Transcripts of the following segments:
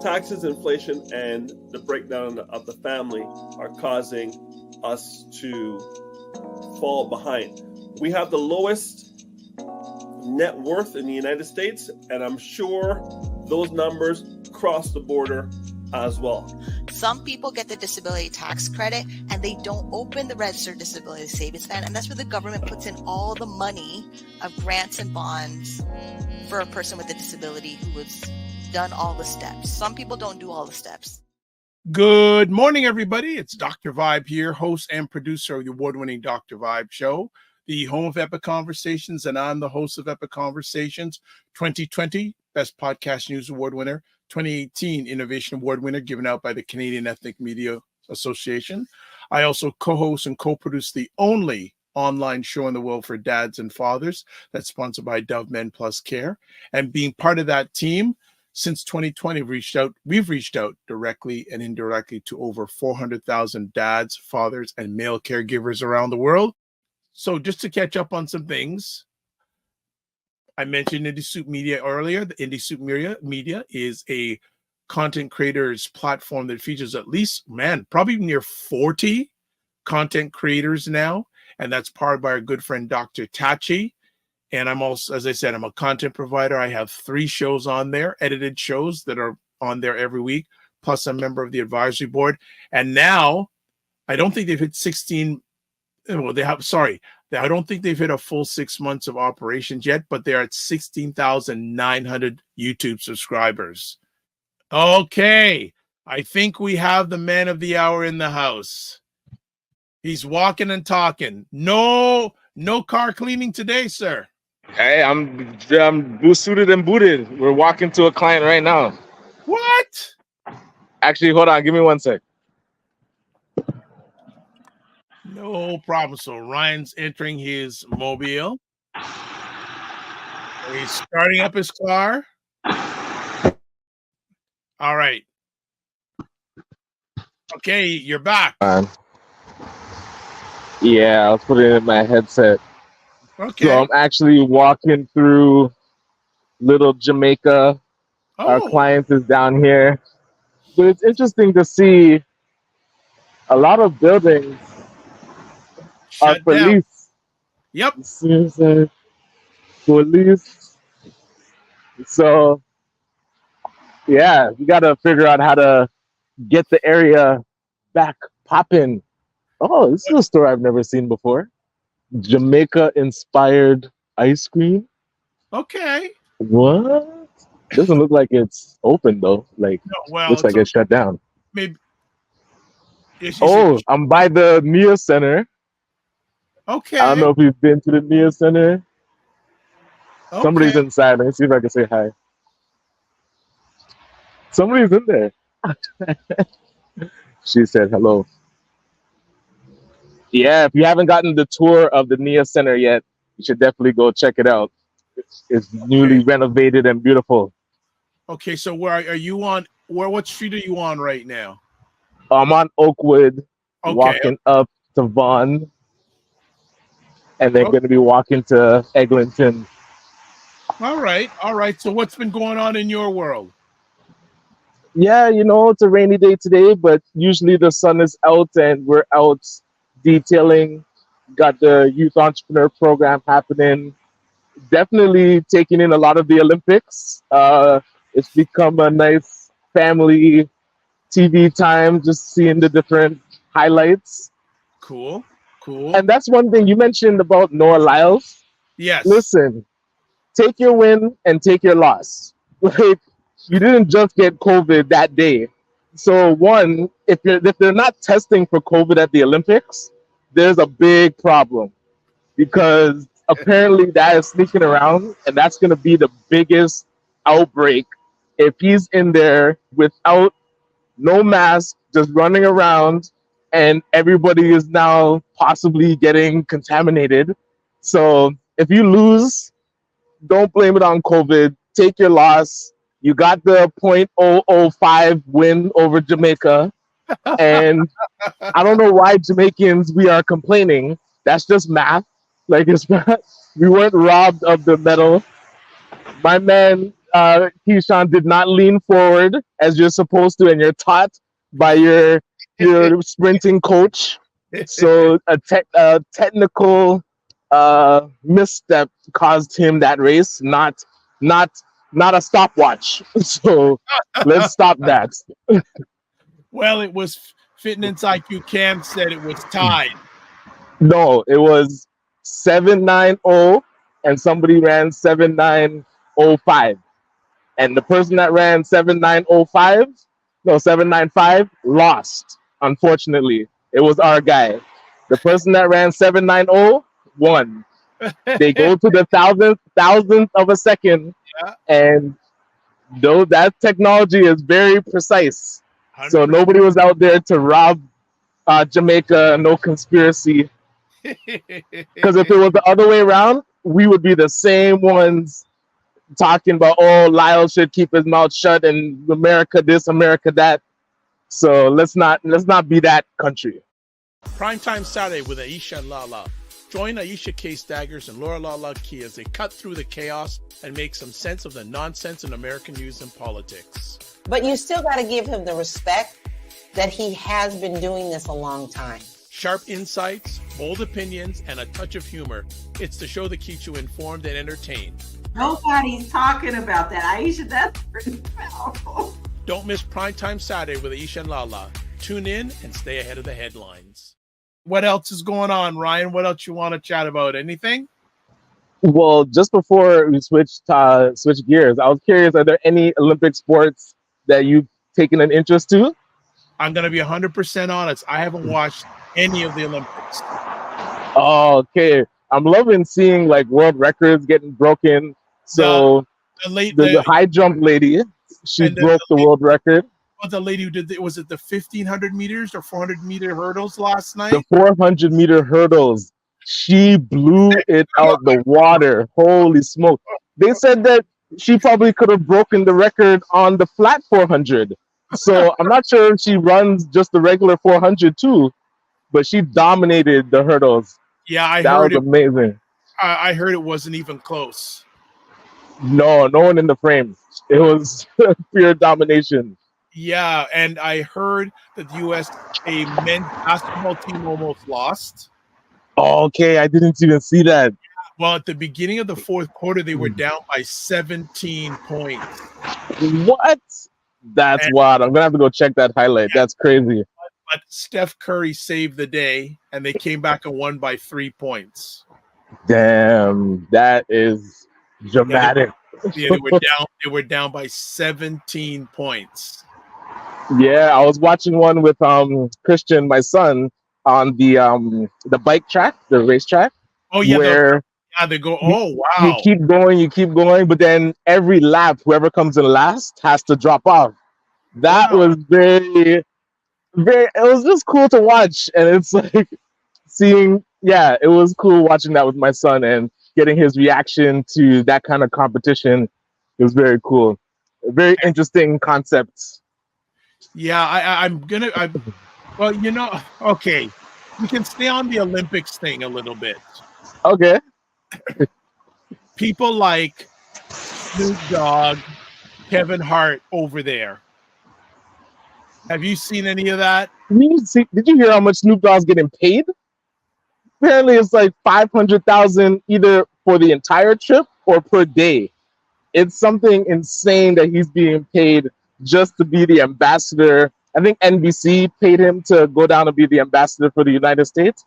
taxes, inflation, and the breakdown of the family are causing us to fall behind. We have the lowest net worth in the United States, and I'm sure those numbers cross the border as well. Some people get the disability tax credit and they don't open the registered disability savings plan, and that's where the government puts in all the money of grants and bonds for a person with a disability who has done all the steps. Some people don't do all the steps. Good morning, everybody. It's Dr. Vibe here, host and producer of the award-winning Dr. Vibe Show, the home of Epic Conversations, and I'm the host of Epic Conversations 2020 Best Podcast News Award winner, 2018 Innovation Award winner given out by the Canadian Ethnic Media Association. I also co-host and co-produce the only online show in the world for dads and fathers that's sponsored by Dove Men Plus Care. And being part of that team, since 2020, we've reached out directly and indirectly to over 400,000 dads, fathers, and male caregivers around the world. So just to catch up on some things, I mentioned Indie Soup Media earlier. The Indie Soup Media is a content creators platform that features at least, probably near 40 content creators now. And that's powered by our good friend, Dr. Tachi. And I'm also, as I said, I'm a content provider. I have 3 shows on there, edited shows that are on there every week. Plus, I'm a member of the advisory board. And now, I don't think they've hit 16. Well, I don't think they've hit a full 6 months of operations yet, but they're at 16,900 YouTube subscribers. Okay, I think we have the man of the hour in the house. He's walking and talking. No car cleaning today, sir. Hey, I'm suited and booted. We're walking to a client right now. What? Actually, hold on. Give me 1 sec. No problem. So Ryan's entering his mobile. He's starting up his car. All right. Okay, you're back. Yeah, I'll put it in my headset. Okay. So I'm actually walking through Little Jamaica. Oh. Our client is down here. But it's interesting to see a lot of buildings are Shut down. police. Yep. Police. So, yeah, we got to figure out how to get the area back popping. Oh, this is a store I've never seen before. Jamaica-inspired ice cream. Okay. What? Doesn't look like it's open, though. Looks like it's shut down. Maybe. I'm by the Nia Center. Okay. I don't know if you've been to the Nia Center. Okay. Somebody's inside. Let me see if I can say hi. Somebody's in there. She said hello. Yeah, if you haven't gotten the tour of the Nia Center yet, you should definitely go check it out. It's newly renovated and beautiful. Okay, so where are you on? What street are you on right now? I'm on Oakwood, okay. Walking up to Vaughan, and then going to be walking to Eglinton. All right. So what's been going on in your world? Yeah, it's a rainy day today, but usually the sun is out and we're out detailing. Got the youth entrepreneur program happening. Definitely taking in a lot of the Olympics. It's become a nice family TV time, just seeing the different highlights. Cool. And that's one thing you mentioned about Noah Lyles. Yes. Listen, take your win and take your loss. Like, you didn't just get COVID that day. So one, if they're not testing for COVID at the Olympics, there's a big problem, because apparently that is sneaking around, and that's going to be the biggest outbreak if he's in there without no mask, just running around, and everybody is now possibly getting contaminated. So if you lose, don't blame it on COVID. Take your loss. You got the .005 win over Jamaica. And I don't know why Jamaicans, we are complaining. That's just math. Like, it's not, we weren't robbed of the medal. My man, Keyshawn did not lean forward as you're supposed to, and you're taught by your sprinting coach. So a technical misstep caused him that race, not a stopwatch. So let's stop that. Well, it was Fitness IQ Cam said it was tied. No, it was 790, and somebody ran 7905. And the person that ran 795 lost. Unfortunately, it was our guy. The person that ran 790 won. They go to the thousandth of a second, and though that technology is very precise, 100%. So nobody was out there to rob Jamaica. No conspiracy. Because if it was the other way around, we would be the same ones talking about, oh, Lyle should keep his mouth shut and America this, America that. So let's not be that country. Primetime Saturday with Aisha and Lala. Join Aisha K. Staggers and Laura Lala Key as they cut through the chaos and make some sense of the nonsense in American news and politics. But you still got to give him the respect that he has been doing this a long time. Sharp insights, bold opinions, and a touch of humor. It's the show that keeps you informed and entertained. Nobody's talking about that. Aisha, that's pretty powerful. Don't miss Primetime Saturday with Aisha and Lala. Tune in and stay ahead of the headlines. What else is going on, Ryan? What else you want to chat about? Anything? Well, just before we switch gears, I was curious, are there any Olympic sports that you've taken an interest to? I'm going to be 100% honest. I haven't watched any of the Olympics. Oh, okay. I'm loving seeing like world records getting broken. So the high jump lady, she broke the world record. Oh, the lady who did was it the 1500 meters or 400-meter hurdles last night? The 400-meter hurdles. She blew it out the water. Holy smoke. They said that she probably could have broken the record on the flat 400. So I'm not sure if she runs just the regular 400 too, but she dominated the hurdles. Yeah, that was amazing. I heard it wasn't even close. No one in the frame. It was pure domination. Yeah, and I heard that the U.S. a men's basketball team almost lost. Okay, I didn't even see that. Well, at the beginning of the fourth quarter, they were down by 17 points. What? That's wild. I'm going to have to go check that highlight. Yeah. That's crazy. But Steph Curry saved the day, and they came back and won by 3 points. Damn, that is dramatic. Yeah, they were down by 17 points. Yeah, I was watching one with Christian, my son, on the bike track, the racetrack. Oh yeah, where they go. Oh wow! You keep going, but then every lap, whoever comes in last has to drop off. That was very, very. It was just cool to watch, and it's like seeing. Yeah, it was cool watching that with my son and getting his reaction to that kind of competition. It was very cool. A very interesting concept. Yeah, well, okay. We can stay on the Olympics thing a little bit. Okay. People like Snoop Dogg, Kevin Hart over there. Have you seen any of that? Did you hear how much Snoop Dogg's getting paid? Apparently it's like $500,000 either for the entire trip or per day. It's something insane that he's being paid just to be the ambassador. I think NBC paid him to go down and be the ambassador for the United States.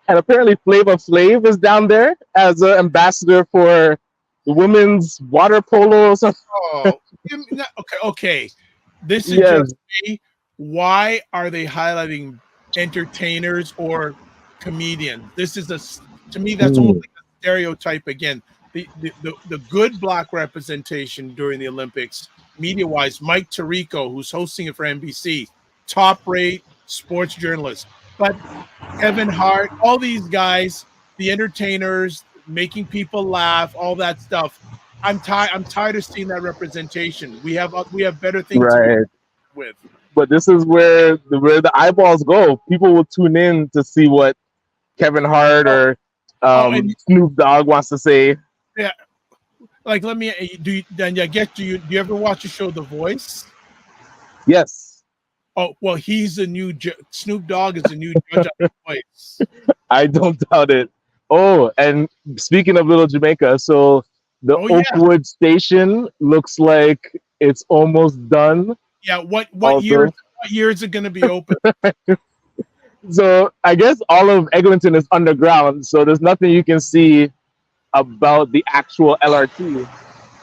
And apparently Flavor Flav is down there as an ambassador for the women's water polo or something. Oh, okay. This is just me. Why are they highlighting entertainers or comedians? This is to me, that's almost like a stereotype again. The good black representation during the Olympics, media-wise, Mike Tirico, who's hosting it for NBC, top-rate sports journalist. But Kevin Hart, all these guys, the entertainers, making people laugh, all that stuff. I'm tired of seeing that representation. We have better things to do with. But this is where the eyeballs go. People will tune in to see what Kevin Hart or Snoop Dogg wants to say. Yeah. Like, let me do. Then I guess do you ever watch the show The Voice? Yes, Oh well, he's the new Snoop Dogg is the new judge on The Voice. I don't doubt it. Oh, and speaking of Little Jamaica, so the Oh yeah, Oakwood station looks like it's almost done. yeah. What Also, year is it going to be open? so I guess all of Eglinton is underground, so there's nothing you can see about the actual LRT.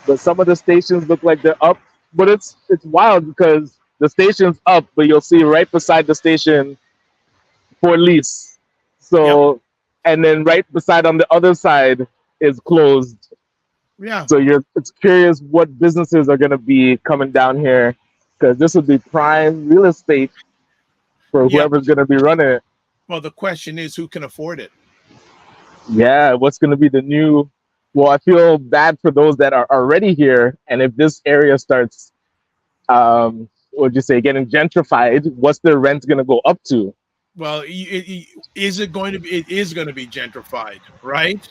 But some of the stations look like they're up. But it's wild because the station's up, but you'll see right beside the station for lease. Yep. So, and then right beside on the other side is closed. Yeah. So it's curious what businesses are going to be coming down here because this would be prime real estate for Yeah. whoever's going to be running it. Well, the question is, who can afford it? Yeah, what's going to be the new? Well, I feel bad for those that are already here, and if this area starts, what would you say, getting gentrified, what's the rent going to go up to? Well, is it going to be? It is going to be gentrified, right?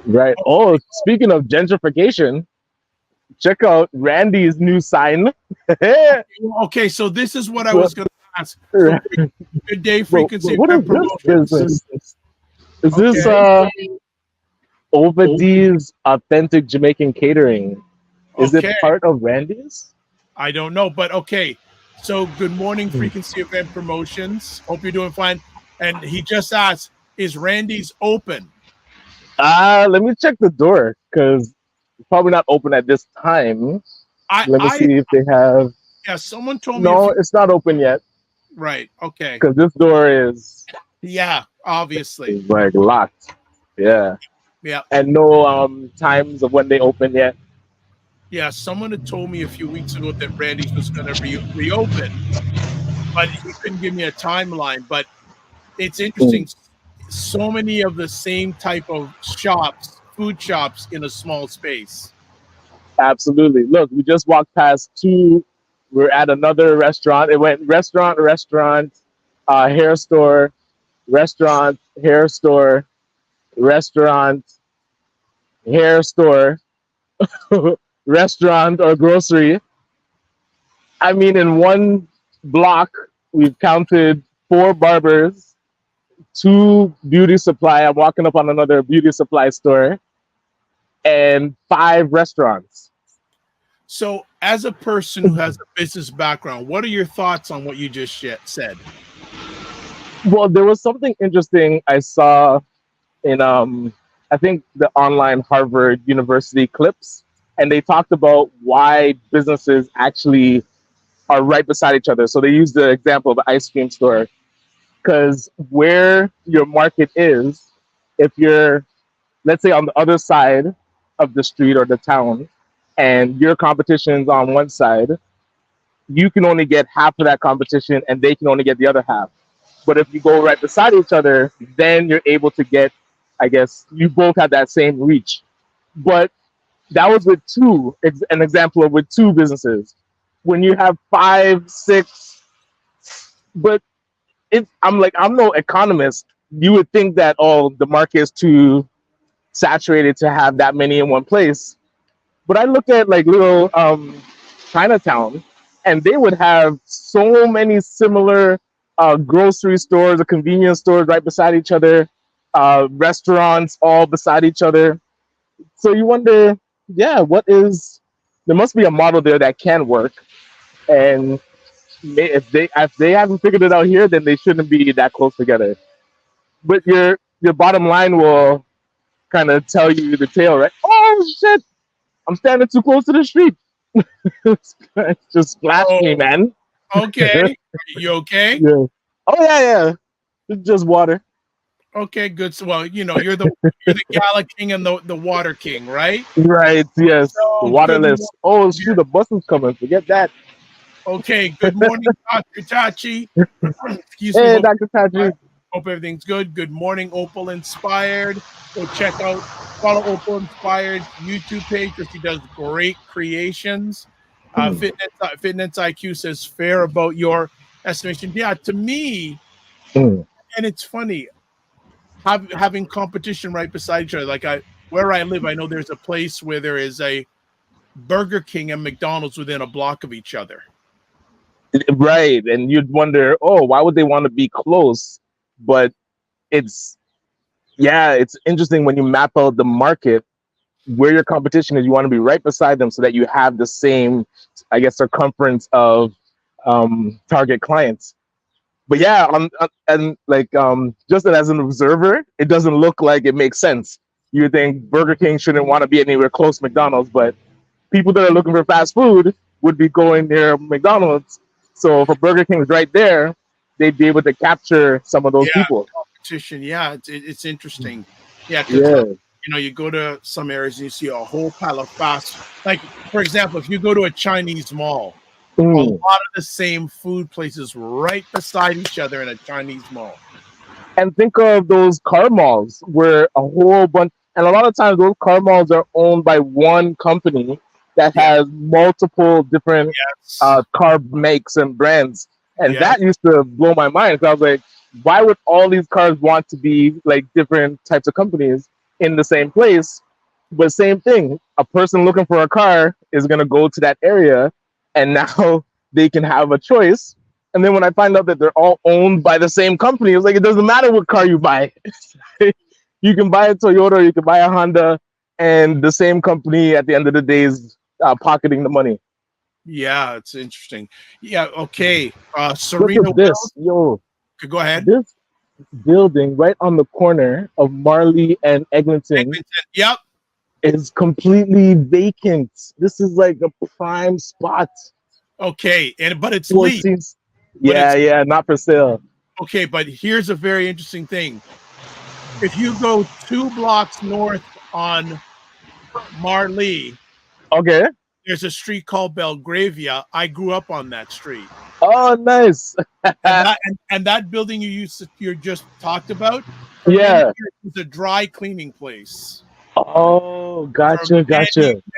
Right. Oh, speaking of gentrification, check out Randy's new sign. Okay, so this is what I was going to ask. So, good day, frequency. What is this business? Is this Overd's Authentic Jamaican Catering? Is it part of Randy's? I don't know, but okay. So good morning, Frequency Event Promotions. Hope you're doing fine. And he just asked, is Randy's open? Let me check the door because it's probably not open at this time. Let me see if they have. Yeah, someone told me. No, it's not open yet. Right. Okay. Because this door is. Yeah, obviously. It's like locked. Yeah. Yeah. And no times of when they open yet. Yeah, someone had told me a few weeks ago that Randy's was going to reopen, but he couldn't give me a timeline. But it's interesting. So many of the same type of shops, food shops in a small space. Absolutely. Look, we just walked past two. We're at another restaurant. It went restaurant, hair store, restaurant, hair store, restaurant, hair store, restaurant or grocery. I mean, in one block, we've counted 4 barbers, 2 beauty supply. I'm walking up on another beauty supply store, and 5 restaurants. So, as a person who has a business background, what are your thoughts on what you just said? Well, there was something interesting I saw in, I think, the online Harvard University clips, and they talked about why businesses actually are right beside each other. So they used the example of the ice cream store, because where your market is, if you're, let's say, on the other side of the street or the town, and your competition's on one side, you can only get half of that competition and they can only get the other half. But if you go right beside each other, then you're able to get, I guess, you both have that same reach. But that was with an example of with 2 businesses. When you have 5, 6, but I'm no economist. You would think that, the market is too saturated to have that many in one place. But I look at like little Chinatown, and they would have so many similar grocery stores or convenience stores right beside each other, restaurants all beside each other. So you wonder, there must be a model there that can work. And if they haven't figured it out here, then they shouldn't be that close together. But your bottom line will kind of tell you the tale, right? Oh shit! I'm standing too close to the street. It's just splashed me, man. Okay. You okay? Yeah. Oh yeah. It's just water. Okay, good. So, well, you're the Gala King and the Water King, right? Right. Yes. So, the waterless. Oh shoot! The bus is coming. Forget that. Okay. Good morning, Dr. Tachi. Excuse Hey, me. Dr. Tachi. Hope everything's good. Good morning, Opal Inspired. Go follow Opal Inspired YouTube page because she does great creations. Fitness IQ says fair about your estimation. Yeah, to me, and it's funny having competition right beside each other. Like where I live, I know there's a place where there is a Burger King and McDonald's within a block of each other. Right. And you'd wonder, oh, why would they want to be close? But it's interesting when you map out the market where your competition is. You want to be right beside them so that you have the same, I guess, circumference of target clients. But yeah, just as an observer, it doesn't look like it makes sense. You think Burger King shouldn't want to be anywhere close to McDonald's, but people that are looking for fast food would be going near McDonald's. So if a Burger King is right there, they'd be able to capture some of those people. Competition, yeah, it's interesting. Yeah, you go to some areas and you see a whole pile of fast. Like, for example, if you go to a Chinese mall, a lot of the same food places right beside each other in a Chinese mall. And think of those car malls where a whole bunch, and a lot of times those car malls are owned by one company that has multiple different car makes and brands. And that used to blow my mind, because I was like, why would all these cars want to be like different types of companies in the same place? But same thing, a person looking for a car is going to go to that area, and now they can have a choice. And then when I find out that they're all owned by the same company, it's like, it doesn't matter what car you buy. You can buy a Toyota, you can buy a Honda, and the same company at the end of the day is pocketing the money. Yeah, it's interesting. Yeah, okay. Serena, look at this. Yo, go ahead. This building right on the corner of Marley and Eglinton. Yep. Is completely vacant. This is like a prime spot. Okay, but it's leased. Not for sale. Okay, but here's a very interesting thing. If you go 2 blocks north on Marley, okay, there's a street called Belgravia. I grew up on that street. Oh, nice. and that building you just talked about, yeah, it's a dry cleaning place. Oh, gotcha.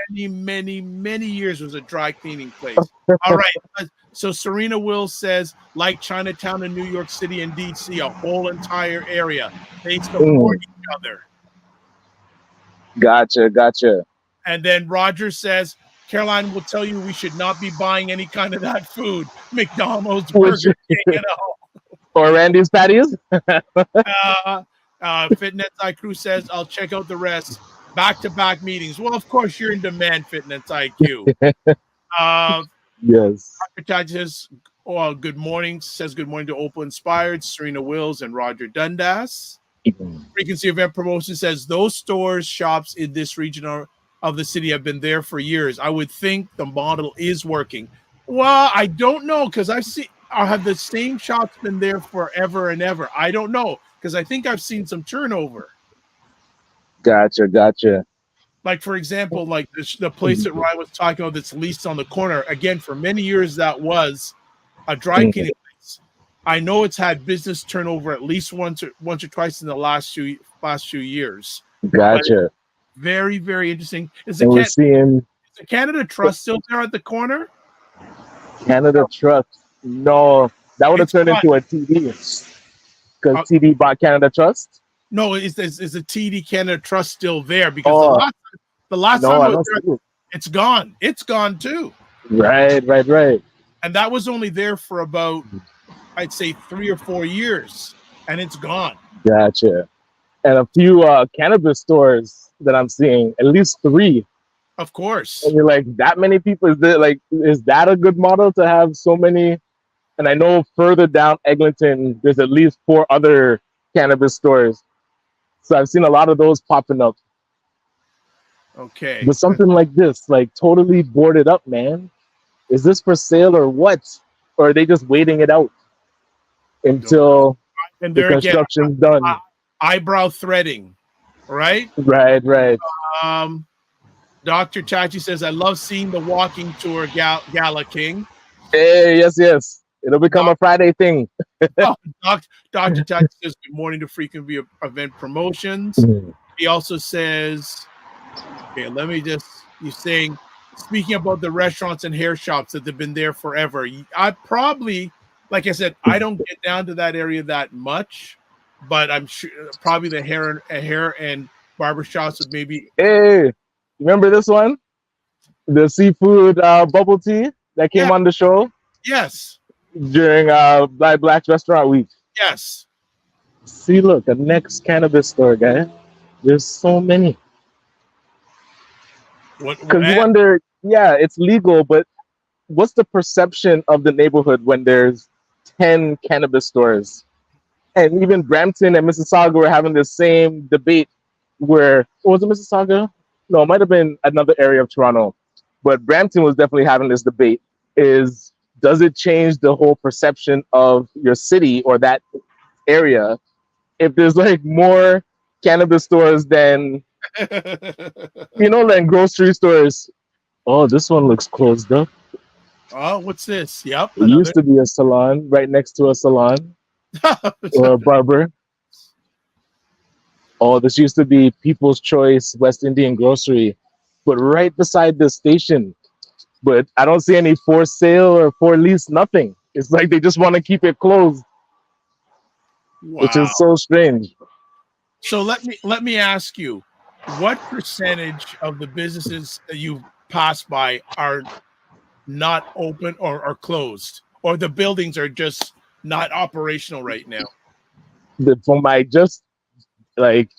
Many years was a dry cleaning place. All right. So Serena Wills says, like Chinatown in New York City and DC, a whole entire area. They support each other. Gotcha. And then Roger says, Caroline will tell you we should not be buying any kind of that food. McDonald's, Burger King, or Randy's Patties. Fitness IQ says, I'll check out the rest. Back-to-back meetings. Well, of course, you're in demand, Fitness IQ. Yes. Dr. Taj says, good morning. Says good morning to Opal Inspired, Serena Wills, and Roger Dundas. Frequency Event Promotion says, those stores, shops in this region of the city have been there for years. I would think the model is working. Well, I don't know, because I have the same shops been there forever and ever. I don't know, because I think I've seen some turnover. Gotcha. Like, for example, like the place that Ryan was talking about that's leased on the corner. Again, for many years, that was a dry cleaning place. I know it's had business turnover at least once or twice in the last few years. Gotcha. Very, very interesting. Is the Canada Trust still there at the corner? Canada Trust? No, that would have turned into a TD, because TD bought Canada Trust. No, is the TD Canada Trust still there? Because the last time I was there, it's gone. It's gone too. Right. And that was only there for about, I'd say, 3 or 4 years, and it's gone. Gotcha. And a few cannabis stores that I'm seeing, at least 3. Of course. And you're like, that many people? Is that a good model to have so many? And I know further down Eglinton, there's at least 4 other cannabis stores. So I've seen a lot of those popping up. Okay. But something like this, like totally boarded up, man. Is this for sale or what? Or are they just waiting it out until the construction's done? Eyebrow threading, right? Right. Dr. Chachi says, I love seeing the walking tour, Gala King. Hey, yes. It'll become a Friday thing. Dr. Chachi says, good morning to Frequent Event Promotions. He also says, okay, you're saying, speaking about the restaurants and hair shops that have been there forever. I probably, like I said, I don't get down to that area that much, but I'm sure probably the hair and barbershops with maybe. Hey, remember this one? The seafood bubble tea that came Yeah. on the show Yes. during Black's Restaurant Week. Yes. See, look, the next cannabis store, guy. There's so many. What? Because you wonder, yeah, it's legal, but what's the perception of the neighborhood when there's 10 cannabis stores? And even Brampton and Mississauga were having the same debate where, was it Mississauga? No, it might have been another area of Toronto. But Brampton was definitely having this debate is, does it change the whole perception of your city or that area if there's like more cannabis stores than, than grocery stores? Oh, this one looks closed up. Oh, what's this? Yep. It used to be a salon right next to a salon or a barber. Oh, this used to be People's Choice West Indian Grocery, but right beside the station. But I don't see any for sale or for lease, nothing. It's like they just want to keep it closed, which is so strange. So let me ask you, what percentage of the businesses that you pass by are not open or are closed, or the buildings are just not operational right now? From my just like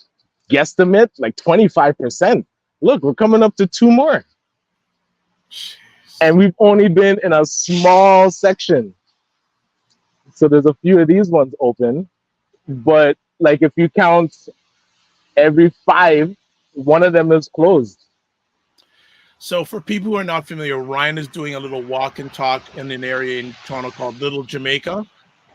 guesstimate, like 25%. Look, we're coming up to 2 more. Jeez. And we've only been in a small section. So there's a few of these ones open. But like if you count every 5, one of them is closed. So for people who are not familiar, Ryan is doing a little walk and talk in an area in Toronto called Little Jamaica,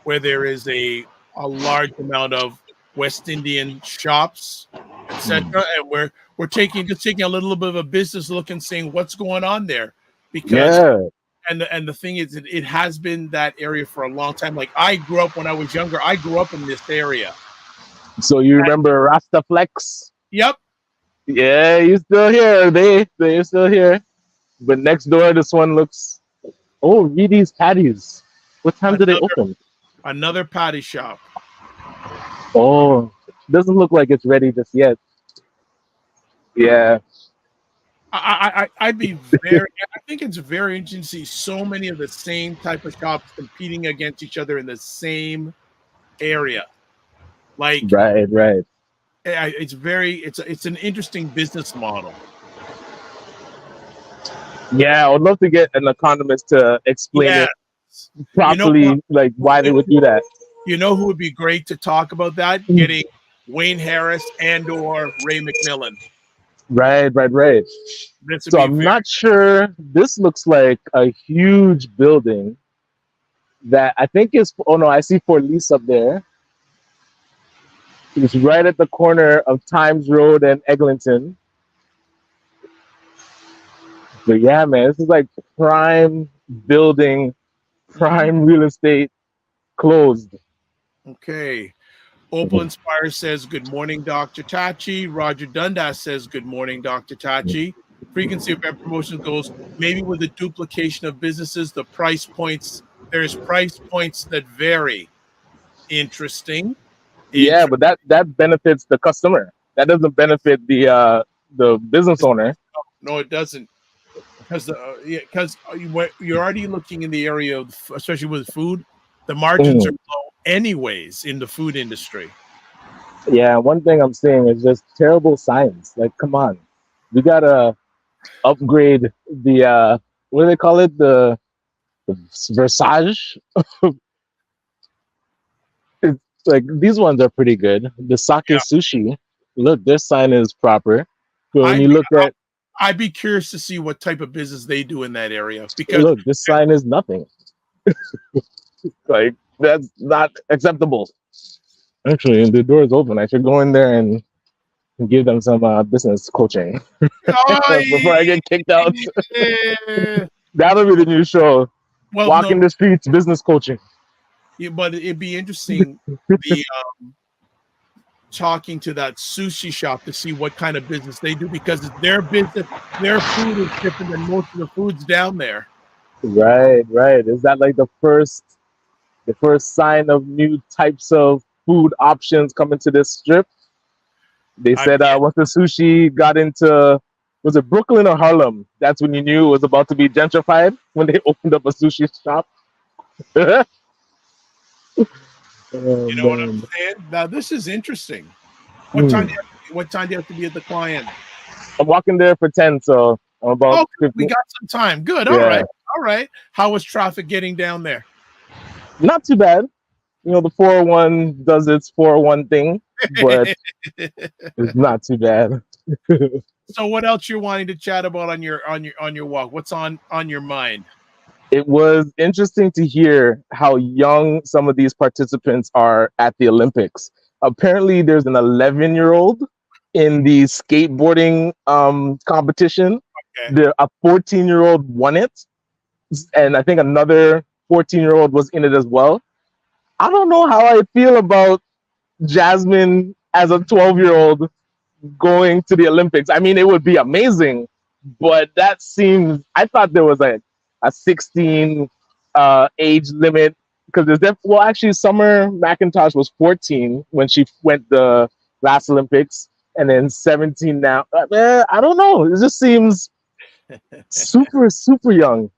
where there is a large amount of West Indian shops, etc. And we're taking a little bit of a business look and saying what's going on there, because and the thing is, it has been that area for a long time. Like I grew up when I was younger. I grew up in this area. So you remember Rastaflex? Yep. Yeah, you're still here. They're still here. But next door, this one looks. Oh, read these patties. What time do they open? Another patty shop. Oh, doesn't look like it's ready just yet. Yeah. I'd be very. I think it's very interesting to see so many of the same type of shops competing against each other in the same area. Like right. It's an interesting business model. Yeah, I would love to get an economist to explain it properly, like why they would do that. You know who would be great to talk about that? Getting Wayne Harris and/or Ray McMillan. Right. So I'm not sure. This looks like a huge building that I think is. Oh no, I see for lease up there. It's right at the corner of Times Road and Eglinton. But yeah, man, this is like prime building, prime real estate, closed. Okay. Opal Inspire says, good morning, Dr. Tachi. Roger Dundas says, good morning, Dr. Tachi. Frequency of event promotion goes, maybe with the duplication of businesses, there's price points that vary. Interesting. Yeah, but that benefits the customer. That doesn't benefit the business owner. No, it doesn't. Because you're already looking in the area of, especially with food, the margins are low anyways in the food industry. Yeah, one thing I'm seeing is just terrible signs. Like, come on, we gotta upgrade the what do they call it? The Versace. It's like these ones are pretty good. The Sake Sushi, look, their sign is proper. But when you look at, I'd be curious to see what type of business they do in that area, because look, this sign is nothing. Like, that's not acceptable. Actually, the door is open. I should go in there and give them some business coaching before I get kicked out. That'll be the new show. Well, Walking the streets, business coaching. Yeah, but it'd be interesting talking to that sushi shop to see what kind of business they do, because their business, their food is different than most of the foods down there. Right. Is that like the first sign of new types of food options coming to this strip? They I said mean, once the sushi got into, was it Brooklyn or Harlem? That's when you knew it was about to be gentrified, when they opened up a sushi shop. Oh you know what I'm man. saying? Now this is interesting. What time Hmm. do you what time do you have to be at the client? I'm walking there for 10, so I'm about Oh, we 15. got some time. Good. All Yeah, right. All right. How was traffic getting down there? not too bad. You know, the 401 does its 401 thing, but it's not too bad. So what else you're wanting to chat about on your walk? What's on your mind? It was interesting to hear how young some of these participants are at the Olympics. Apparently, there's an 11-year-old in the skateboarding competition. Okay. A 14-year-old won it, and I think another 14-year-old was in it as well. I don't know how I feel about Jasmine as a 12-year-old going to the Olympics. I mean, it would be amazing, but that seems. I thought there was a 16 age limit because well, actually, Summer McIntosh was 14 when she went the last Olympics, and then 17 now. I don't know. It just seems super young.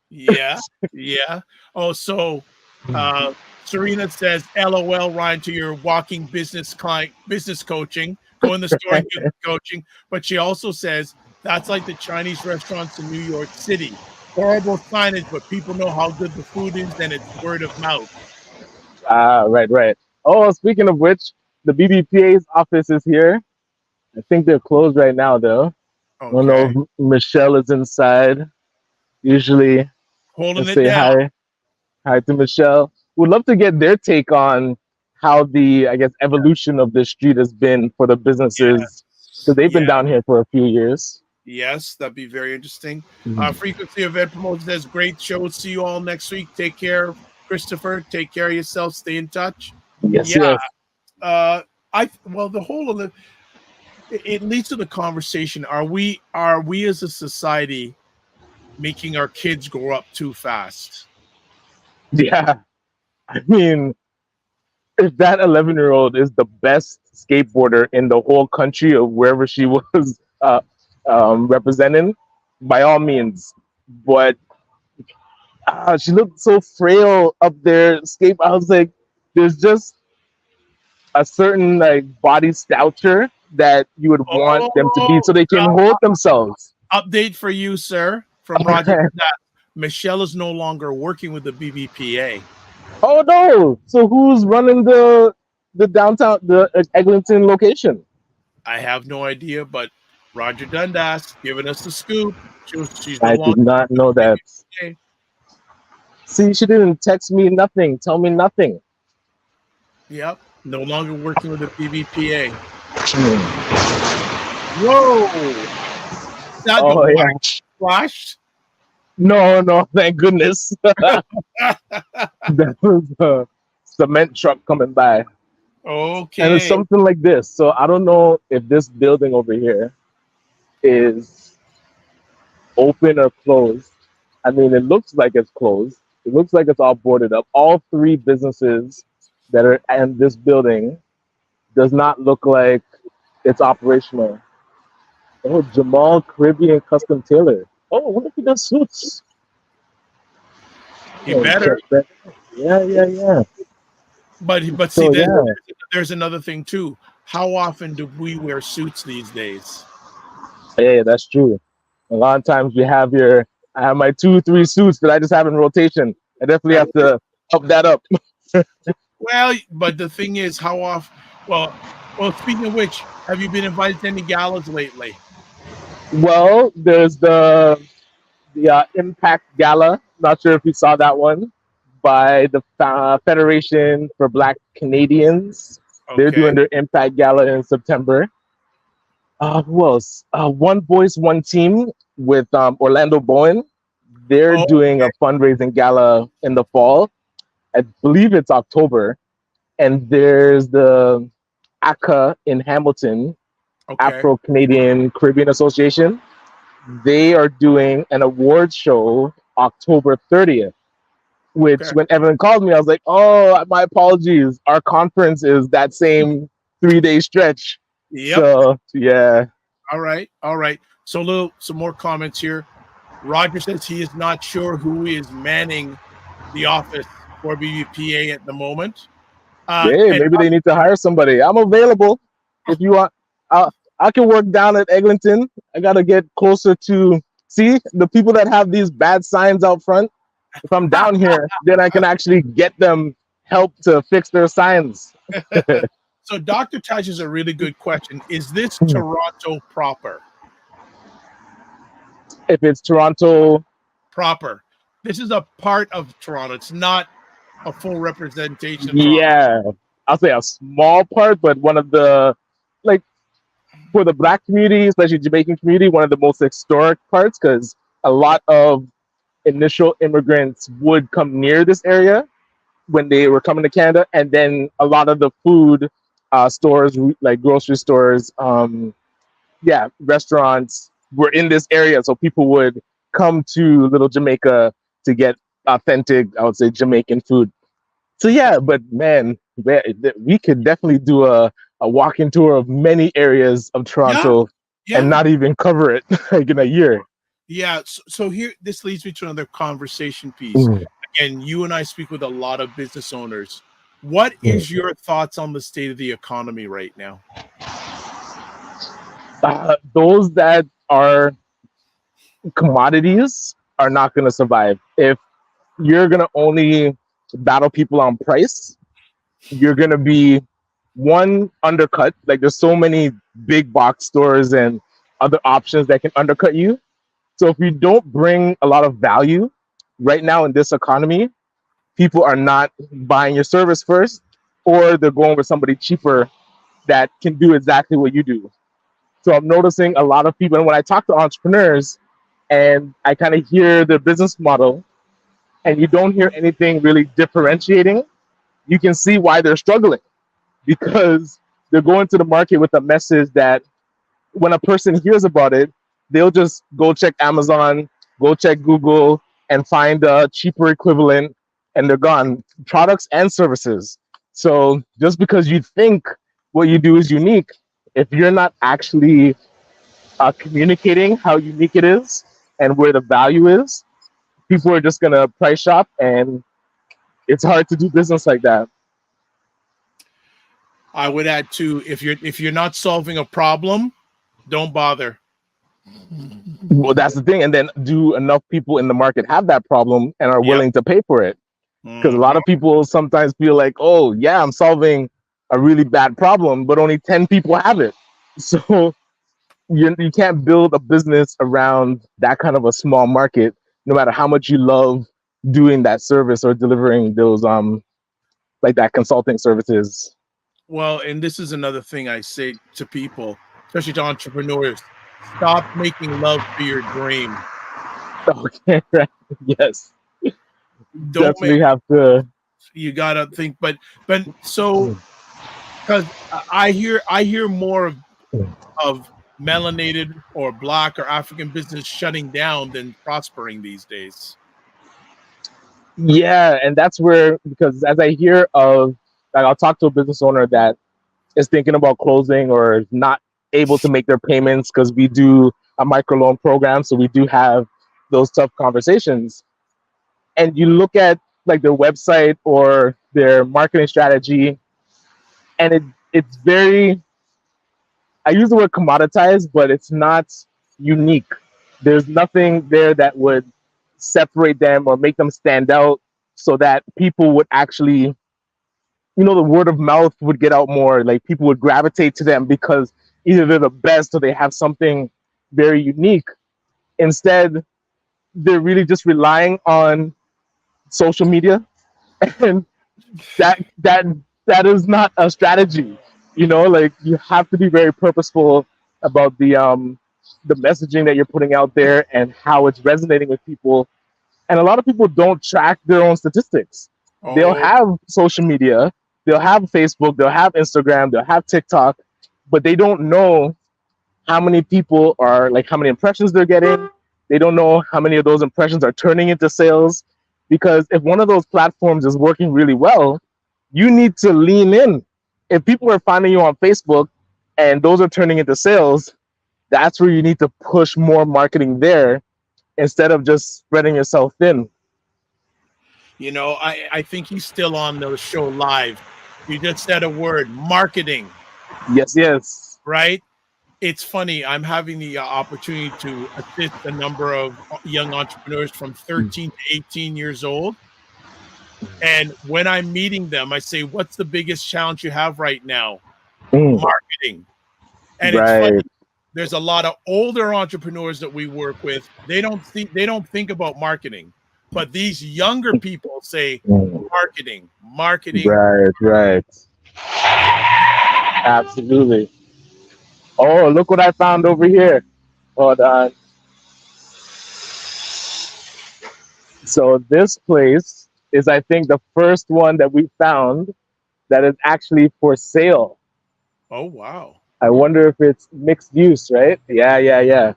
Yeah. Yeah. Oh, so Serena says, LOL, Ryan, to your walking business coaching. Go in the store and do the coaching. But she also says that's like the Chinese restaurants in New York City. Horrible signage, but people know how good the food is, and it's word of mouth. Right. Oh, speaking of which, the BBPA's office is here. I think they're closed right now, though. I don't know Okay. if Michelle is inside. Usually, Holding let's it say down. hi to Michelle. Would love to get their take on how the, I guess, evolution of the street has been for the businesses, because they've been Yeah. down here for a few years. Yes, that'd be very interesting. Mhm. Frequency Event Promotion says, great show. See you all next week. Take care, Christopher. Take care of yourself. Stay in touch. Yes, Yeah. yes. The whole of it leads to the conversation. Are we as a society making our kids grow up too fast? Yeah. I mean, if that 11-year-old is the best skateboarder in the whole country or wherever she was representing, by all means. But she looked so frail up there. I was like, there's just a certain like body stature that you would want them to be Oh, so they can hold themselves. update for you, sir, from Roger. Michelle is no longer working with the BBPA. Oh no! So who's running the downtown, the Eglinton location? I have no idea, but Roger Dundas giving us the scoop. She's no I longer did not with know the that. BBPA. See, she didn't text me nothing, tell me nothing. Yep, no longer working with the BBPA. Hmm. Whoa! Is that Oh the yeah. wire flashed? No, thank goodness. That was a cement truck coming by. And it's Okay. something like this. So I don't know if this building over here is open or closed. I mean, it looks like it's closed. It looks like it's all boarded up. All three businesses that are in this building does not look like it's operational. Oh, Jamal Caribbean Custom Tailor. Oh, I wonder if he does suits. He better. Yeah. But see, So yeah, there's another thing too. How often do we wear suits these days? yeah, that's true. A lot of times I have my 2-3 suits that I just have in rotation. I definitely have to up that up. Well, but the thing is, how often? Well. Speaking of which, have you been invited to any galas lately? Well, there's the Impact Gala. Not sure if you saw that one by the Federation for Black Canadians. They're Okay. doing their Impact Gala in September. Who else? One Voice, One Team with Orlando Bowen. They're Oh, doing a fundraising gala in the fall. I believe it's October. And there's the ACA in Hamilton, okay. Afro Canadian Caribbean Association. They are doing an award show October 30th, which when Evelyn called me, I was like, oh, my apologies. Our conference is that same 3-day stretch. Yep. So yeah. All right. All right. So some more comments here. Roger says he is not sure who is manning the office for BBPA at the moment. Hey, And maybe they need to hire somebody. I'm available if you want. I can work down at Eglinton. I gotta get closer to see the people that have these bad signs out front. If I'm down here, then I can actually get them help to fix their signs. so Dr. Taj is a really good question. Is this Toronto proper? If it's Toronto, Proper. This is a part of Toronto. It's not a full representation of Toronto. yeah, I'll say a small part, but one of the, like, for the Black community, especially Jamaican community, one of the most historic parts, because a lot of initial immigrants would come near this area when they were coming to Canada, and then a lot of the food stores, like grocery stores, restaurants were in this area, so people would come to Little Jamaica to get authentic, I would say, Jamaican food. So yeah, but man, we could definitely do a walking tour of many areas of Toronto and not even cover it like in a year. Yeah. So here, this leads me to another conversation piece. Again, you and I speak with a lot of business owners. What is your thoughts on the state of the economy right now? Those that are commodities are not going to survive. If you're going to only battle people on price, you're going to be one undercut. Like there's so many big box stores and other options that can undercut you. So if you don't bring a lot of value right now in this economy, people are not buying your service first, or they're going with somebody cheaper that can do exactly what you do. So I'm noticing a lot of people, and when I talk to entrepreneurs and I kind of hear the business model and you don't hear anything really differentiating, you can see why they're struggling, because they're going to the market with a message that when a person hears about it, they'll just go check Amazon, go check Google, and find a cheaper equivalent, and they're gone. Products and services. So just because you think what you do is unique, if you're not actually communicating how unique it is and where the value is, people are just gonna price shop, and it's hard to do business like that. I would add too, if you're not solving a problem, don't bother. Well, that's the thing. And then do enough people in the market have that problem and are willing to pay for it? Because a lot of people sometimes feel like, oh yeah, I'm solving a really bad problem, but only 10 people have it. So you can't build a business around that kind of a small market, no matter how much you love doing that service or delivering those like that consulting services. Well, and this is another thing I say to people, especially to entrepreneurs: stop making love to your dream. Okay, right. Yes. Don't definitely have to. You gotta think, but so, because I hear more of melanated or Black or African business shutting down than prospering these days. Yeah, and that's where, because as I hear of, like, I'll talk to a business owner that is thinking about closing or not able to make their payments, because we do a microloan program, so we do have those tough conversations. And you look at like their website or their marketing strategy, and it's very, I use the word commoditized, but it's not unique. There's nothing there that would separate them or make them stand out, so that people would actually, the word of mouth would get out more. Like people would gravitate to them because either they're the best or they have something very unique. Instead, they're really just relying on social media, and that is not a strategy. Like you have to be very purposeful about the messaging that you're putting out there and how it's resonating with people. And a lot of people don't track their own statistics. They'll have social media, they'll have Facebook, they'll have Instagram, they'll have TikTok, but they don't know how many people are, like, how many impressions they're getting. They don't know how many of those impressions are turning into sales. Because if one of those platforms is working really well, you need to lean in. If people are finding you on Facebook and those are turning into sales, that's where you need to push more marketing there instead of just spreading yourself thin. You know, I think he's still on the show live. You just said a word, marketing, Yes. right? It's funny. I'm having the opportunity to assist a number of young entrepreneurs from 13 to 18 years old. And when I'm meeting them, I say, what's the biggest challenge you have right now? Marketing. And it's funny. Right. There's a lot of older entrepreneurs that we work with. They don't think about marketing. But these younger people say marketing. Right. Absolutely. Oh, look what I found over here. Hold on. So this place is, I think, the first one that we found that is actually for sale. Oh, wow. I wonder if it's mixed use, right? Yeah.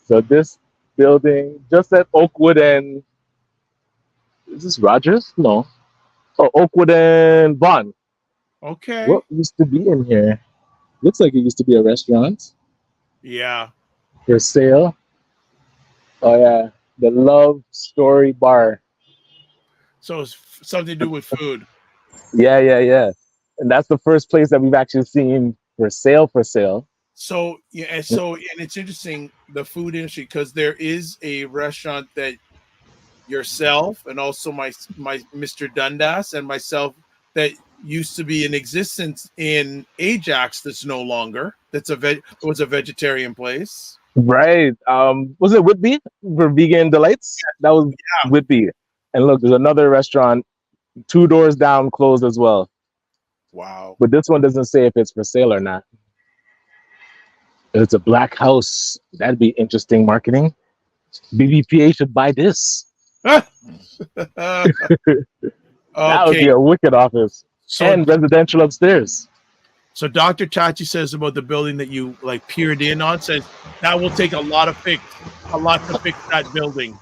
So this building just at Oakwood and, is this Rogers? No. Oh, Oakwood and Bond. Okay. What used to be in here? Looks like it used to be a restaurant Yeah. for sale. Oh yeah, the Love Story Bar. So it's something to do with food. Yeah. And that's the first place that we've actually seen for sale. So yeah, so and it's interesting, the food industry, because there is a restaurant that yourself and also my Mr. Dundas and myself that used to be in existence in Ajax that's no longer. Was a vegetarian place. Right. Was it Whitby for Vegan Delights? That was Whitby. And look, there's another restaurant 2 doors down closed as well. Wow. But this one doesn't say if it's for sale or not. It's a black house. That'd be interesting marketing. BBPA should buy this. That would be a wicked office. And residential upstairs. So Dr. Chachi says about the building that you like peered in on, says that will take a lot to fix that building.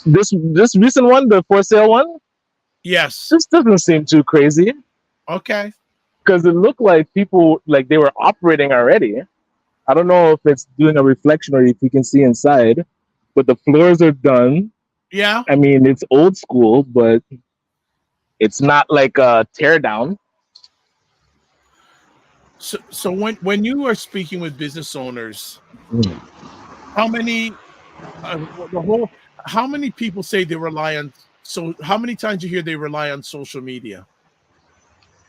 This recent one, the for sale one? Yes. This doesn't seem too crazy. Okay. Because it looked like people, like they were operating already. I don't know if it's doing a reflection or if you can see inside, but the floors are done. Yeah. I mean, it's old school, but it's not like a tear down. So when you are speaking with business owners, how many how many people say they rely on, so how many times you hear they rely on social media?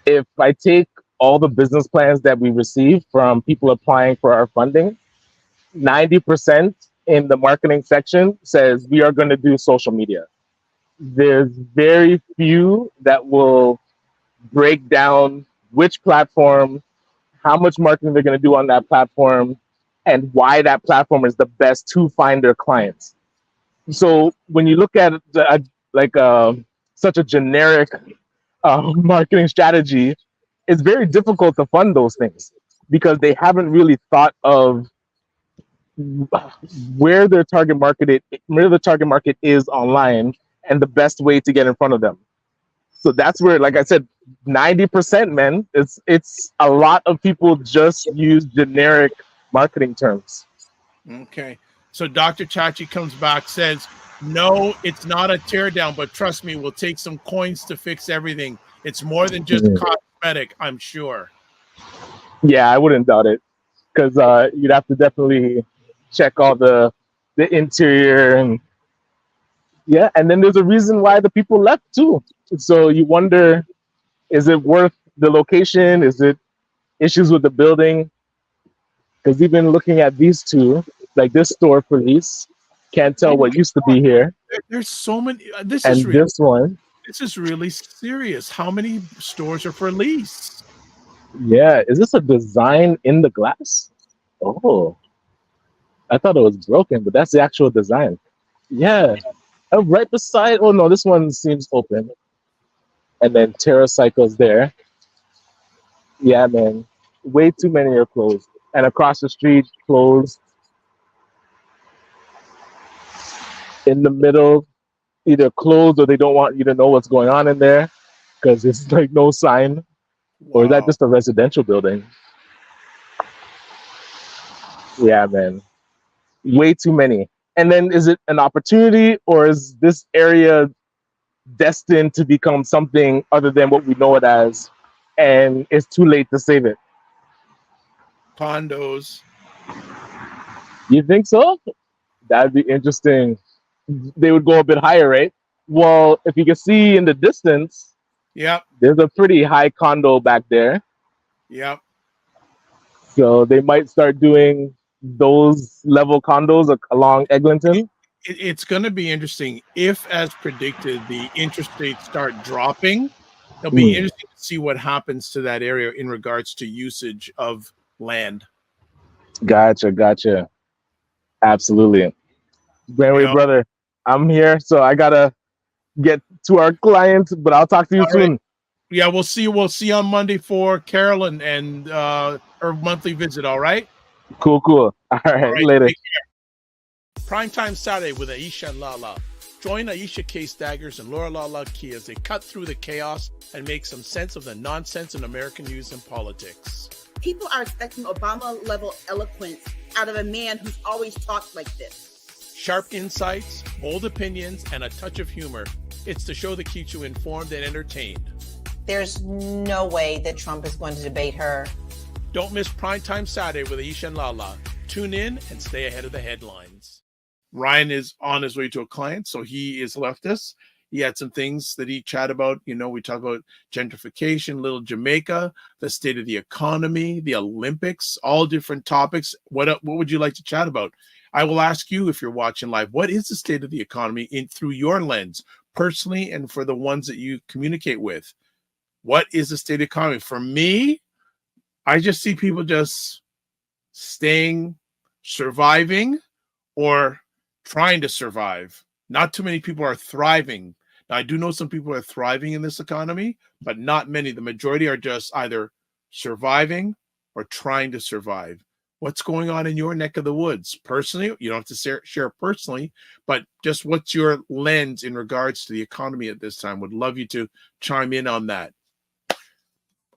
If I take all the business plans that we receive from people applying for our funding, 90% in the marketing section says we are going to do social media. There's very few that will break down which platform, how much marketing they're going to do on that platform, and why that platform is the best to find their clients. So when you look at such a generic marketing strategy, it's very difficult to fund those things because they haven't really thought of where their target market is online and the best way to get in front of them. So that's where, like I said, 90%, man, it's a lot of people just use generic marketing terms. Okay. So Dr. Chachi comes back, says, no, it's not a teardown, but trust me, we'll take some coins to fix everything. It's more than just cosmetic, I'm sure. Yeah, I wouldn't doubt it, because you'd have to definitely check all the interior and and then there's a reason why the people left too. So you wonder, is it worth the location? Is it issues with the building? Because even looking at these two, like this store for lease, can't tell what used to be here. There's so many. This is really serious. How many stores are for lease? Yeah, is this a design in the glass? Oh, I thought it was broken, but that's the actual design. Yeah, right beside. Oh no, this one seems open. And then TerraCycle's there. Yeah, man, way too many are closed. And across the street, closed. In the middle, either closed or they don't want you to know what's going on in there because it's like no sign. Or is that Wow. just a residential building? Yeah, man. Way too many. And then is it an opportunity, or is this area destined to become something other than what we know it as, and it's too late to save it? Condos. You think so? That'd be interesting. They would go a bit higher, right? Well, if you can see in the distance, Yep. there's a pretty high condo back there. Yep. So they might start doing those level condos along Eglinton. It's going to be interesting if, as predicted, the interest rates start dropping. It'll be Mm, interesting to see what happens to that area in regards to usage of land. gotcha. Absolutely. You Granway know, brother, I'm here, so I gotta get to our client, but I'll talk to you all right. soon. Yeah, we'll see. We'll see on Monday for Carolyn and her monthly visit. All right. Cool. All All right, right. later. Take care. Primetime Saturday with Aisha and Lala. Join Aisha K. Staggers and Laura Lala Key as they cut through the chaos and make some sense of the nonsense in American news and politics. People are expecting Obama-level eloquence out of a man who's always talked like this. Sharp insights, bold opinions, and a touch of humor. It's the show that keeps you informed and entertained. There's no way that Trump is going to debate her. Don't miss Primetime Saturday with Aisha and Lala. Tune in and stay ahead of the headlines. Ryan is on his way to a client, so he has left us. He had some things that he chat about. You know, we talk about gentrification, Little Jamaica, the state of the economy, the Olympics, all different topics. What would you like to chat about? I will ask you, if you're watching live, what is the state of the economy through your lens, personally, and for the ones that you communicate with? What is the state of the economy? For me, I just see people just surviving, or trying to survive. Not too many people are thriving. Now, I do know some people are thriving in this economy, but not many. The majority are just either surviving or trying to survive. What's going on in your neck of the woods? Personally, you don't have to share personally, but just what's your lens in regards to the economy at this time? Would love you to chime in on that.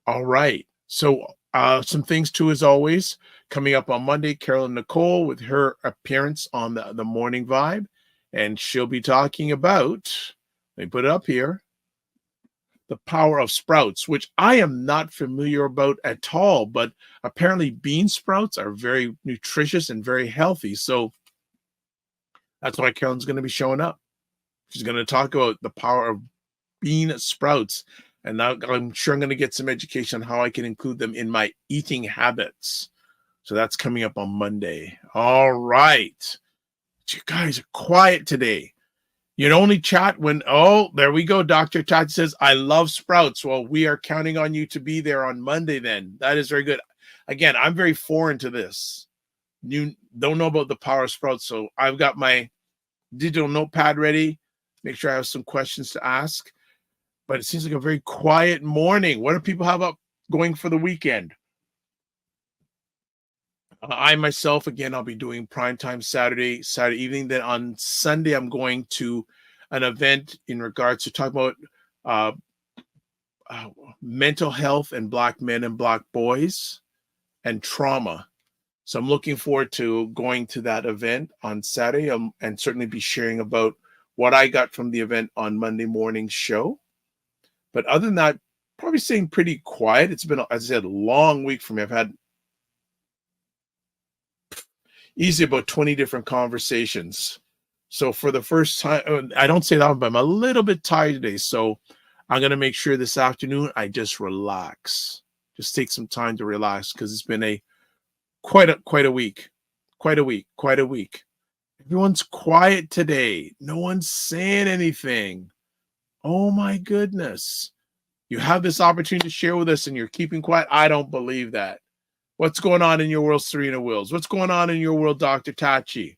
All right. So some things too, as always, coming up on Monday, Carolyn Nicole with her appearance on the Morning Vibe, and she'll be talking about, let me put it up here, the power of sprouts, which I am not familiar about at all, but apparently bean sprouts are very nutritious and very healthy. So that's why Carolyn's going to be showing up. She's going to talk about the power of bean sprouts. And now I'm sure I'm going to get some education on how I can include them in my eating habits. So that's coming up on Monday. All right. You guys are quiet today. You'd only chat when, there we go. Dr. Tati says, I love sprouts. Well, we are counting on you to be there on Monday then. That is very good. Again, I'm very foreign to this. You don't know about the power of sprouts. So I've got my digital notepad ready. Make sure I have some questions to ask. But it seems like a very quiet morning. What do people have up going for the weekend? I myself, again, I'll be doing primetime Saturday evening. Then on Sunday, I'm going to an event in regards to talk about mental health and Black men and Black boys and trauma. So I'm looking forward to going to that event on Saturday and certainly be sharing about what I got from the event on Monday morning's show. But other than that, probably staying pretty quiet. It's been, as I said, a long week for me. I've had easily about 20 different conversations. So for the first time, I don't say that, but I'm a little bit tired today. So I'm going to make sure this afternoon I just relax. Just take some time to relax, because it's been quite a week. Everyone's quiet today. No one's saying anything. Oh my goodness. You have this opportunity to share with us and you're keeping quiet. I don't believe that. What's going on in your world, Serena Wills? What's going on in your world, Dr. Tachi?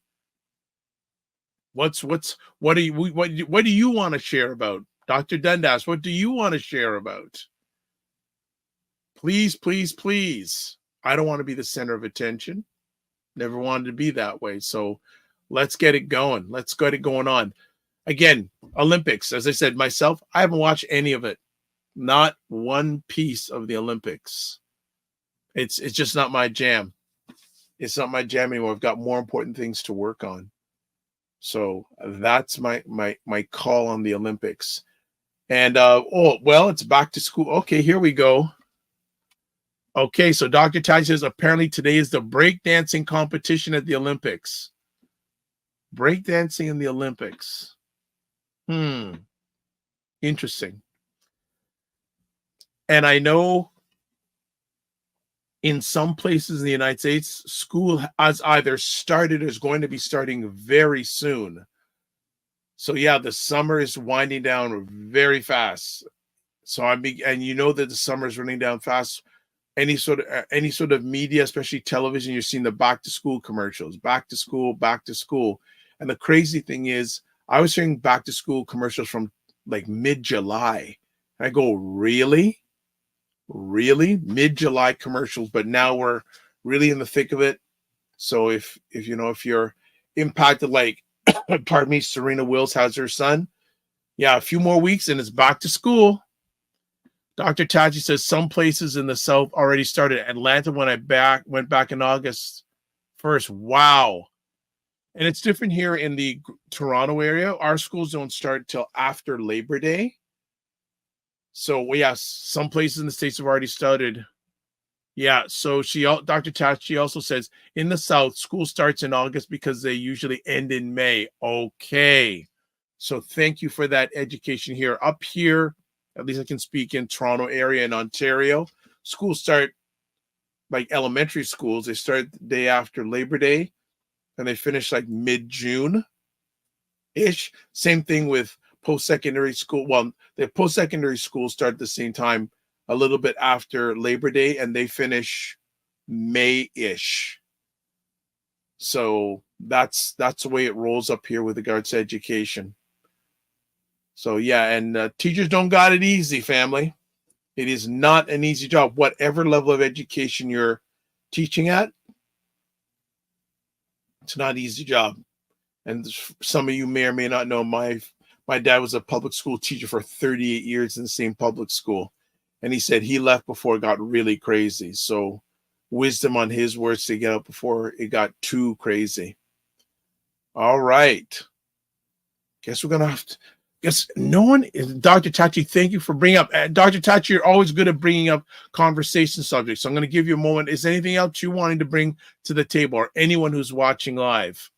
What do you want to share about? Dr. Dundas, what do you want to share about? Please, please, please. I don't want to be the center of attention. Never wanted to be that way. So let's get it going. Let's get it going on. Again, Olympics, as I said, myself, I haven't watched any of it. Not one piece of the Olympics. It's just not my jam. It's not my jam anymore. I've got more important things to work on. So that's my call on the Olympics. And it's back to school. Okay, here we go. Okay, so Dr. Taj says apparently today is the breakdancing competition at the Olympics. Breakdancing in the Olympics. Interesting. And I know in some places in the United States, school has either started or is going to be starting very soon. So yeah, the summer is winding down very fast. So and you know that the summer is running down fast. Any sort of media, especially television, you're seeing the back to school commercials, back to school. And the crazy thing is, I was hearing back to school commercials from like mid-July. I go, really? Mid-July commercials, but now we're really in the thick of it. So if you're impacted, like, pardon me, Serena Wills has her son. Yeah, a few more weeks and it's back to school. Dr. Taji says some places in the South already started. Atlanta, when I went back in August 1st. Wow. And it's different here in the Toronto area. Our schools don't start till after Labor Day. So yeah, some places in the States have already started. Yeah, so Dr. Tachi also says in the South, school starts in August because they usually end in May. Okay. So thank you for that education here. Up here, at least I can speak in Toronto area and Ontario, schools start, like elementary schools, they start the day after Labor Day and they finish like mid-June-ish. Same thing with post-secondary school. Well, the post-secondary schools start at the same time, a little bit after Labor Day, and they finish May-ish. So that's the way it rolls up here with regards to education. So yeah, and teachers don't got it easy, family. It is not an easy job. Whatever level of education you're teaching at, it's not an easy job. And some of you may or may not know, my dad was a public school teacher for 38 years in the same public school. And he said he left before it got really crazy. So wisdom on his words to get up before it got too crazy. All right. Guess we're going to have to. Yes, no one is. Dr. Tachi, thank you for bringing up. Dr. Tachi, you're always good at bringing up conversation subjects. So I'm going to give you a moment. Is there anything else you wanted to bring to the table, or anyone who's watching live?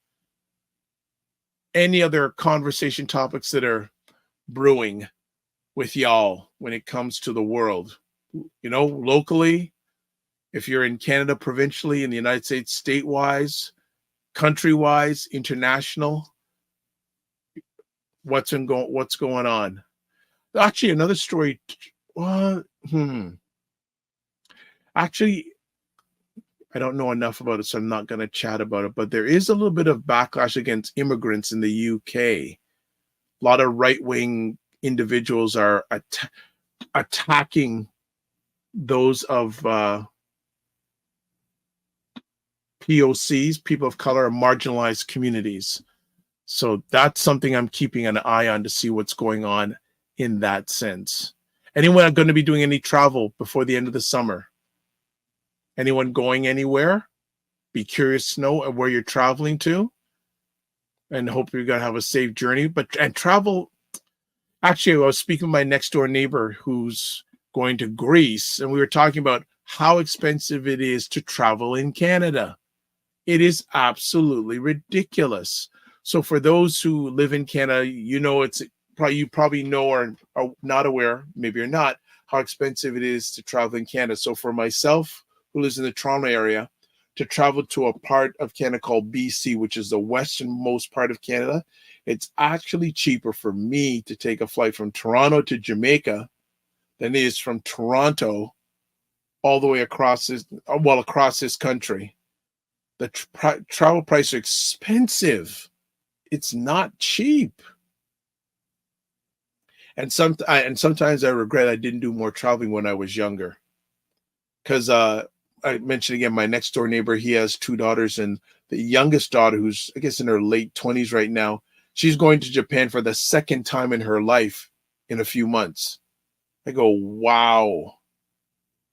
Any other conversation topics that are brewing with y'all when it comes to the world? You know, locally, if you're in Canada provincially, in the United States state-wise, country-wise, international. What's going on? Actually, another story. Actually, I don't know enough about it, so I'm not going to chat about it. But there is a little bit of backlash against immigrants in the UK. A lot of right-wing individuals are attacking those of POCs, people of color, and marginalized communities. So that's something I'm keeping an eye on to see what's going on in that sense. Anyone going to be doing any travel before the end of the summer? Anyone going anywhere? Be curious to know where you're traveling to, and hope you're going to have a safe journey. And travel. Actually, I was speaking with my next door neighbor who's going to Greece, and we were talking about how expensive it is to travel in Canada. It is absolutely ridiculous. So for those who live in Canada, you know, you probably know or are not aware, maybe you're not, how expensive it is to travel in Canada. So for myself, who lives in the Toronto area, to travel to a part of Canada called BC, which is the westernmost part of Canada, it's actually cheaper for me to take a flight from Toronto to Jamaica than it is from Toronto all the way across this country. The travel prices are expensive. It's not cheap. And sometimes I regret I didn't do more traveling when I was younger. Because I mentioned again, my next door neighbor, he has 2 daughters, and the youngest daughter, who's I guess in her late 20s right now, she's going to Japan for the second time in her life in a few months. I go, wow.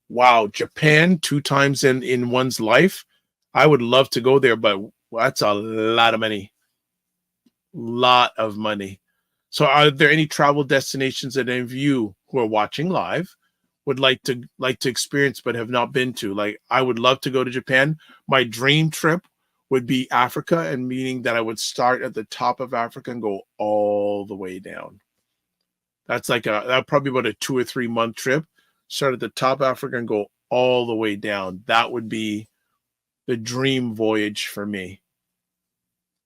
Wow, Japan 2 times in one's life. I would love to go there, but that's a lot of money. Lot of money. So are there any travel destinations that any of you who are watching live would like to experience but have not been to? Like, I would love to go to Japan. My dream trip would be Africa, and meaning that I would start at the top of Africa and go all the way down. That's like that probably about a 2 or 3 month trip. Start at the top of Africa and go all the way down. That would be the dream voyage for me.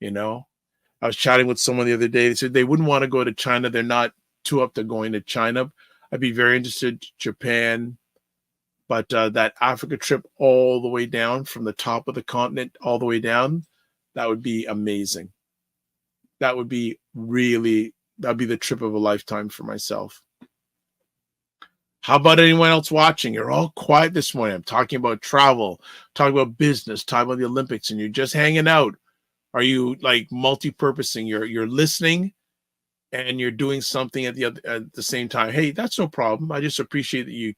You know, I was chatting with someone the other day. They said they wouldn't want to go to China. They're not too up to going to China. I'd be very interested in Japan. But that Africa trip all the way down from the top of the continent all the way down, that would be amazing. That would be that'd be the trip of a lifetime for myself. How about anyone else watching? You're all quiet this morning. I'm talking about travel, talking about business, talking about the Olympics, and you're just hanging out. Are you like multi-purposing? You're listening and you're doing something at the same time. Hey, that's no problem. I just appreciate that you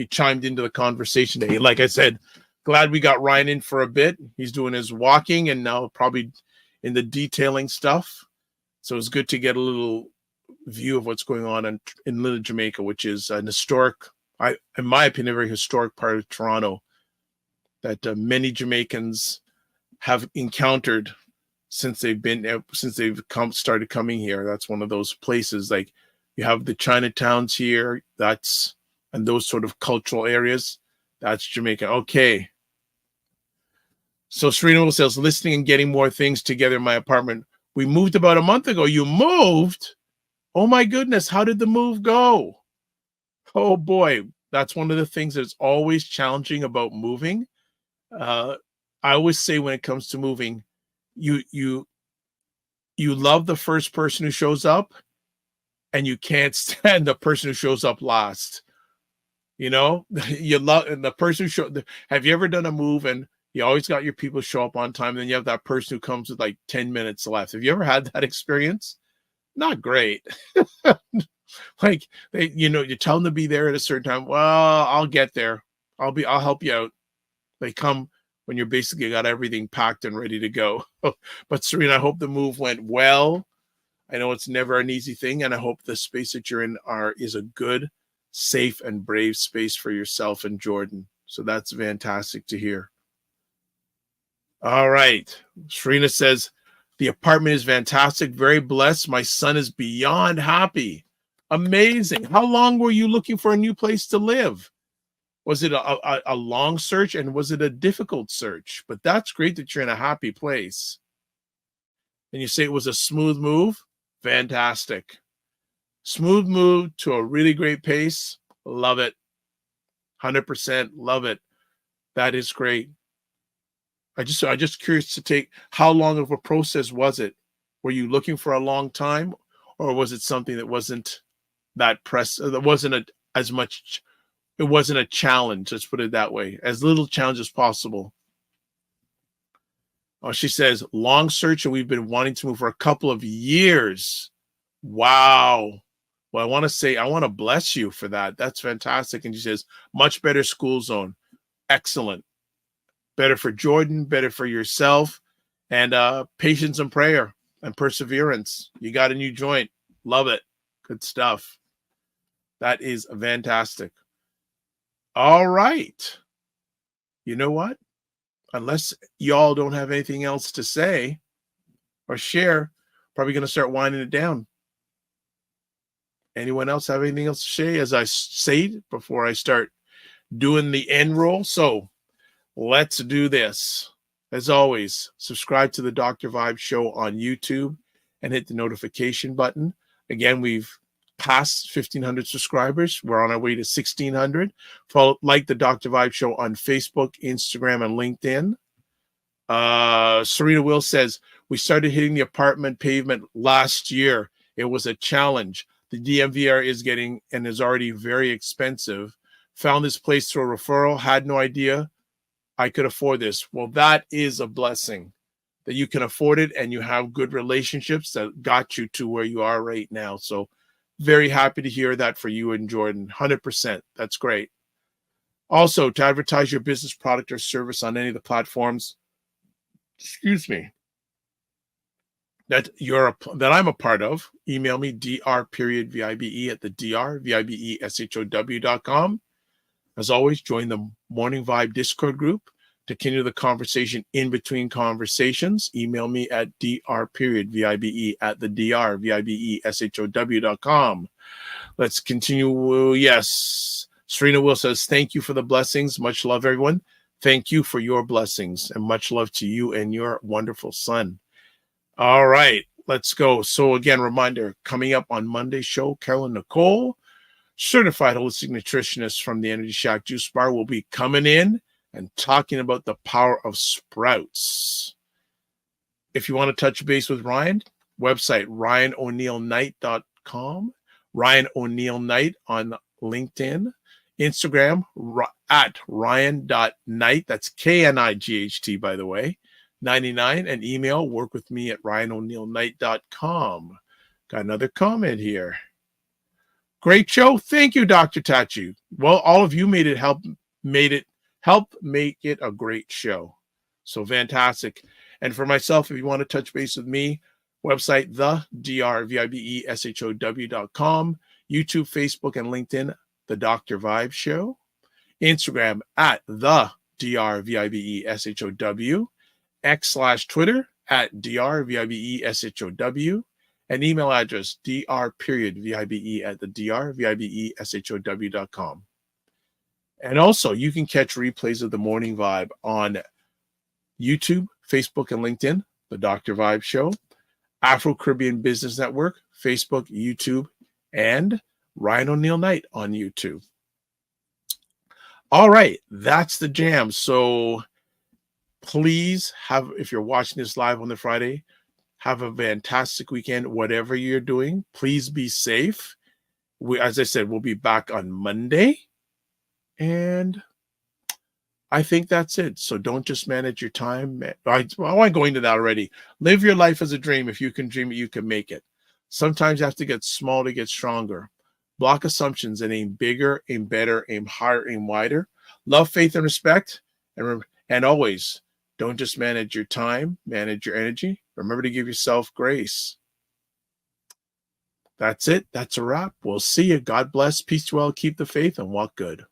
chimed into the conversation today. Like I said, glad we got Ryan in for a bit. He's doing his walking and now probably in the detailing stuff. So it's good to get a little view of what's going on in Little Jamaica, which is an historic, in my opinion, a very historic part of Toronto that many Jamaicans have encountered since they've started coming here. That's one of those places. Like, you have the Chinatowns here, and those sort of cultural areas. That's Jamaica. Okay. So Serena Will says, listening and getting more things together in my apartment. We moved about a month ago. You moved? Oh my goodness. How did the move go? Oh boy. That's one of the things that's always challenging about moving. I always say when it comes to moving, you love the first person who shows up and you can't stand the person who shows up last. You know, you love the person who have you ever done a move and you always got your people show up on time, and then you have that person who comes with like 10 minutes left? Have you ever had that experience? Not great. Like, you tell them to be there at a certain time. Well, I'll get there. I'll help you out. They come when you're basically got everything packed and ready to go. But Serena, I hope the move went well. I know it's never an easy thing, and I hope the space that you're in is a good, safe, and brave space for yourself and Jordan. So that's fantastic to hear. All right. Serena says, the apartment is fantastic. Very blessed. My son is beyond happy. Amazing. How long were you looking for a new place to live? Was it a long search, and was it a difficult search? But that's great that you're in a happy place. And you say it was a smooth move? Fantastic. Smooth move to a really great pace. Love it. 100% love it. That is great. I just curious to take, how long of a process was it? Were you looking for a long time, or was it something that wasn't that that wasn't as much? It wasn't a challenge. Let's put it that way. As little challenge as possible. Oh, she says, long search, and we've been wanting to move for a couple of years. Wow. Well, I want to bless you for that. That's fantastic. And she says, much better school zone. Excellent. Better for Jordan, better for yourself, and patience and prayer and perseverance. You got a new joint. Love it. Good stuff. That is fantastic. All right. You know what? Unless y'all don't have anything else to say or share, probably going to start winding it down. Anyone else have anything else to say as I say before I start doing the end roll? So let's do this. As always, subscribe to the Dr. Vibe Show on YouTube and hit the notification button. Again, we've passed 1,500 subscribers. We're on our way to 1,600. Like the Dr. Vibe Show on Facebook, Instagram, and LinkedIn. Serena Will says, we started hitting the apartment pavement last year. It was a challenge. The DMVR is already very expensive. Found this place through a referral. Had no idea I could afford this. Well, that is a blessing that you can afford it and you have good relationships that got you to where you are right now. So Very happy to hear that for you and Jordan. 100%. That's great. Also, to advertise your business, product, or service on any of the platforms, excuse me, that I'm a part of, email me dr.vibe at the drvibeshow.com. As always, join the Morning Vibe Discord group to continue the conversation in between conversations. Email me at dr.vibe at the drvibeshow.com. Let's continue. Yes. Serena Will says, thank you for the blessings. Much love, everyone. Thank you for your blessings, and much love to you and your wonderful son. All right, let's go. So again, reminder, coming up on Monday's show, Carolyn Nicole, certified holistic nutritionist from the Energy Shack Juice Bar, will be coming in and talking about the power of sprouts. If you want to touch base with Ryan, website ryanoneill.knight.com, Ryan Oneill Knight on LinkedIn, Instagram at ryan.knight, that's Knight, by the way, 99, and email work with me at ryanoneill.knight.com. Got another comment here. Great show. Thank you, Dr. Tachi. Well, all of you made it help make it a great show. So fantastic. And for myself, if you want to touch base with me, website the drvibeshow.com, YouTube, Facebook, and LinkedIn, The Dr. Vibe Show, Instagram at the drvibeshow, X/Twitter at drvibeshow, and email address dr.vibe at the drvibeshow.com. And also, you can catch replays of the Morning Vibe on YouTube, Facebook, and LinkedIn, The Dr. Vibe Show, Afro-Caribbean Business Network, Facebook, YouTube, and Ryan Oneill Knight on YouTube. All right, that's the jam. So please if you're watching this live on the Friday, have a fantastic weekend, whatever you're doing. Please be safe. As I said, we'll be back on Monday. And I think that's it. So don't just manage your time. I want to go into that already. Live your life as a dream. If you can dream it, you can make it. Sometimes you have to get small to get stronger. Block assumptions and aim bigger, aim better, aim higher, aim wider. Love, faith, and respect. And always, don't just manage your time, manage your energy. Remember to give yourself grace. That's it. That's a wrap. We'll see you. God bless. Peace to all. Keep the faith and walk good.